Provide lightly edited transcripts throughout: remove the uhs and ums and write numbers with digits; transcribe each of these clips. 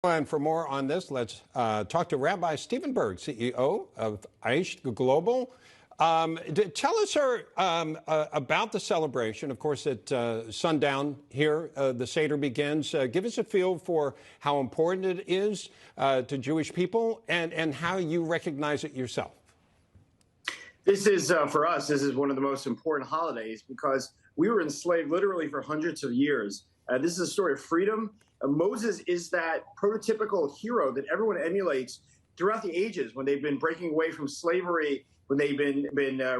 And for more on this, let's talk to Rabbi Stephen Burg, CEO of Aish Global. Tell us, sir, about the celebration. Of course, at sundown here, the Seder begins. Give us a feel for how important it is to Jewish people and how you recognize it yourself. This is, for us, this is one of the most important holidays because we were enslaved literally for hundreds of years. This is a story of freedom. Moses is that prototypical hero that everyone emulates throughout the ages when they've been breaking away from slavery, when they've been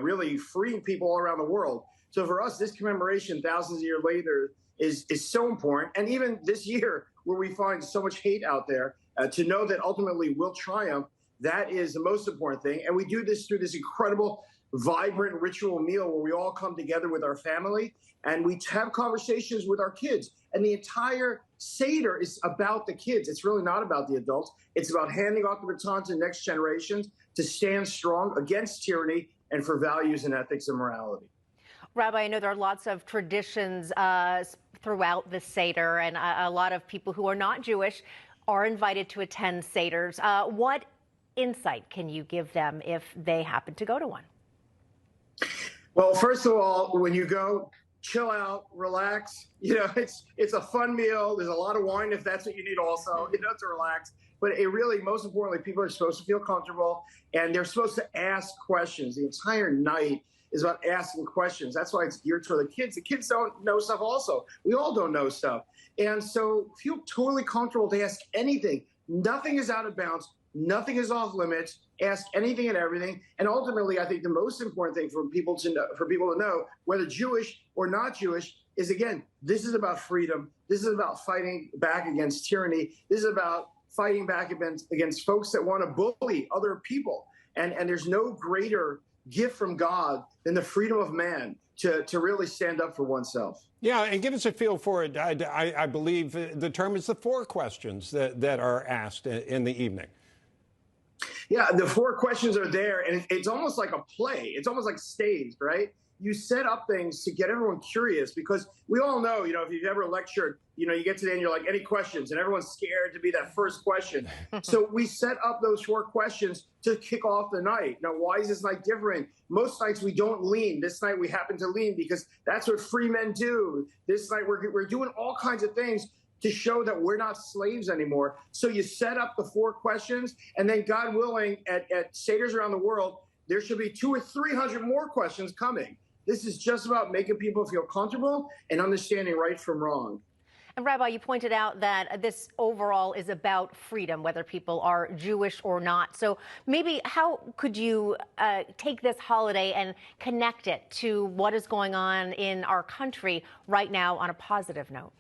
really freeing people all around the world. So for us, this commemoration thousands of years later is so important. And even this year, where we find so much hate out there, to know that ultimately we'll triumph, that is the most important thing. And we do this through this incredible, vibrant ritual meal where we all come together with our family and we have conversations with our kids. And the entire Seder is about the kids. It's really not about the adults. It's about handing off the baton to next generations to stand strong against tyranny and for values and ethics and morality. Rabbi, I know there are lots of traditions throughout the Seder, and a lot of people who are not Jewish are invited to attend Seders. What insight can you give them if they happen to go to one? Well, first of all, when you go, chill out, relax. You know, it's a fun meal. There's a lot of wine if that's what you need also, to relax. But it really, most importantly, people are supposed to feel comfortable and they're supposed to ask questions. The entire night is about asking questions. That's why it's geared toward the kids. The kids don't know stuff also. We all don't know stuff. And so feel totally comfortable to ask anything. Nothing is out of bounds. Nothing is off limits. Ask anything and everything. And ultimately, I think the most important thing for people to know, whether Jewish or not Jewish, is again, this is about freedom. This is about fighting back against tyranny. This is about fighting back against folks that want to bully other people. And there's no greater gift from God than the freedom of man to really stand up for oneself. Yeah, and give us a feel for it. I believe the term is the 4 questions that are asked in the evening. Yeah, the 4 questions are there, and it's almost like a play. It's almost like staged, right? You set up things to get everyone curious because we all know, if you've ever lectured, you get to the end, you're like, any questions? And everyone's scared to be that first question. So we set up those 4 questions to kick off the night. Now, why is this night different? Most nights we don't lean. This night we happen to lean because that's what free men do. This night we're doing all kinds of things to show that we're not slaves anymore. So you set up the 4 questions, and then God willing, at Seders around the world, there should be 200 or 300 more questions coming. This is just about making people feel comfortable and understanding right from wrong. And Rabbi, you pointed out that this overall is about freedom, whether people are Jewish or not. So maybe how could you take this holiday and connect it to what is going on in our country right now on a positive note?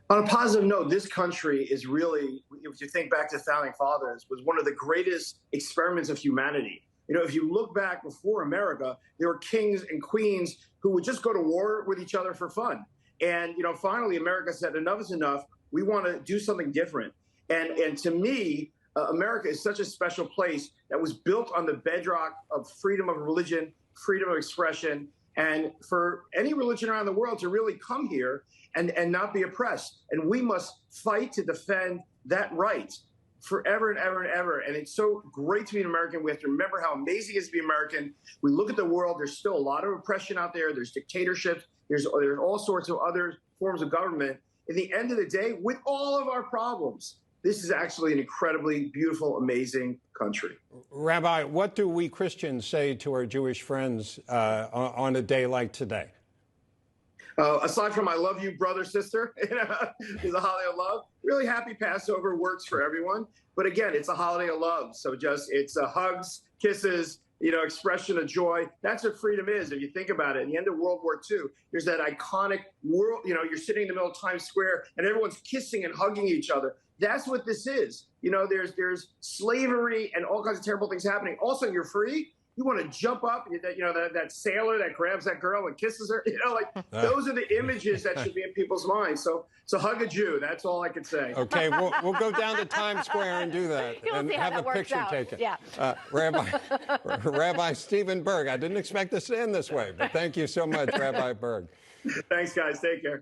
On a positive note, this country is really, if you think back to the Founding Fathers, was one of the greatest experiments of humanity. If you look back before America, there were kings and queens who would just go to war with each other for fun. And, finally, America said, enough is enough. We want to do something different. And to me, America is such a special place that was built on the bedrock of freedom of religion, freedom of expression, and for any religion around the world to really come here and not be oppressed. And we must fight to defend that right forever and ever and ever. And it's so great to be an American. We have to remember how amazing it is to be American. We look at the world, there's still a lot of oppression out there. There's dictatorships. There's all sorts of other forms of government. At the end of the day, with all of our problems, this is actually an incredibly beautiful, amazing country. Rabbi, what do we Christians say to our Jewish friends on a day like today? Aside from I love you, brother, sister, is a holiday of love. Really happy Passover works for everyone. But again, it's a holiday of love. So it's hugs, kisses, expression of joy. That's what freedom is. If you think about it, at the end of World War II, there's that iconic world, you're sitting in the middle of Times Square and everyone's kissing and hugging each other. That's what this is. There's slavery and all kinds of terrible things happening. Also, you're free. You want to jump up, that sailor that grabs that girl and kisses her. Those are the images that should be in people's minds. So hug a Jew. That's all I can say. Okay, we'll go down to Times Square and do that and have a picture taken. Yeah. Rabbi Stephen Burg. I didn't expect this to end this way, but thank you so much, Rabbi Burg. Thanks, guys. Take care.